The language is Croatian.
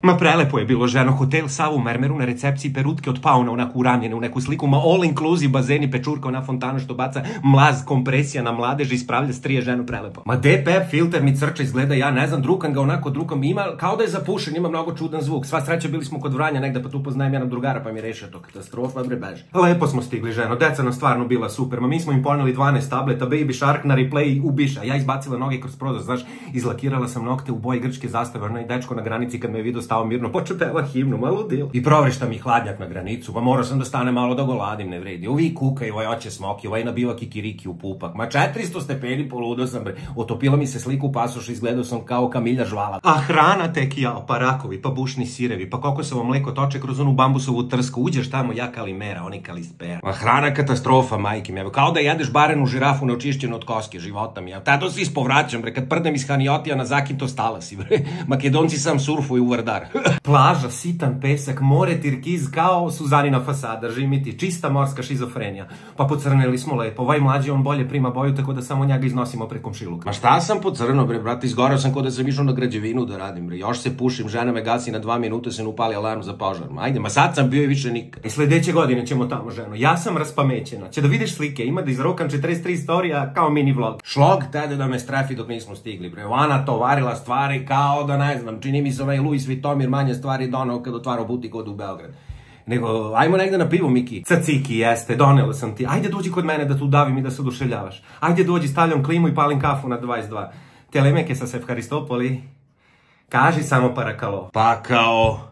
Ma prelepo je bilo, ženo, hotel Sava u Mermeru, na recepciji perutke od pauna, onako uramljene u neku sliku, ma all inclusive, bazeni, pečurka, ona fontana što baca mlaz, kompresija na mladež, ispravlja strije, ženo, prelepo. Ma DPF filter mi crča izgleda, ja ne znam, drukan ga onako drukam, ima, kao da je zapušen, ima mnogo čudan zvuk. Sva sreća, bili smo kod Vranja negde, pa tu poznajem jednog drugara, pa mi rešio to, katastrofa, bre, beže. Lepo smo stigli, ženo, deca nam stvarno bila super, ma mi smo im poneli 12 tableta, Baby Shark na replay ubiša, ja izbacila noge kroz prozor, znaš, izlakirala sam nokte u boji grčke zastave, onaj dečko na granici kad me je video stao mirno, počepeva himnu, malo dil. I provrišta mi hladnjak na granicu, pa morao sam da stane malo da goladim, ne vredi. Ovi kukaju, ovaj oće smoki, ovaj nabiva kikiriki u pupak. Ma 400 stepeni, poludo sam, bre. Otopila mi se sliku u pasoš, izgledao sam kao Kamilja Žvala. A hrana tek jao, pa rakovi, pa bušni sirevi, pa kokosovo mleko toče kroz onu bambusovu trsku, uđeš tamo, ja kalimera, oni kalispera. Ma hrana katastrofa, majke mi, kao da jedeš barenu žirafu neočišćenu od koske, života mi, tato si ispovraćam, bre, kad prdnem iz Haniotija na zakinto stala si, bre. Makedonci sam surfuju u Vardar. Plaža, sitan pesak, more, tirkiz, kao Suzanina fasada, žimiti, čista morska šizofrenija. Pa pocrneli smo lepo, ovaj mlađi on bolje prima boju, tako da samo njega iznosimo pre komšiluka. Ma šta sam pocrno, bre, brate, izgorao sam ko da sam išao na građevinu da radim, bre, još se pušim, žena me gasi na 2 minute, se ne upali alarm za požar. Ajde, ma sad sam bio i više nikad. I sledeće godine ćemo tamo, ženo, ja sam raspamećena, će da vidiš slike, ima da izrokam 43 storija kao mini vlog. Šlog, tada da me strefi dok nismo stigli, bre, ona tovarila stvari kao da ne znam, čini mi se ovaj Louis Vuitton manje stvari donao kad otvarao butik od u Beograd. Nego, ajmo negde na pivo, Miki. Caciki, jeste, donela sam ti. Ajde dođi kod mene da tu davim i da se oduševljavaš. Ajde dođi, stavljam klimu i palim kafu na 22. Telemeke sa Sef Haristopoli. Kaži samo parakalo. Pa kao...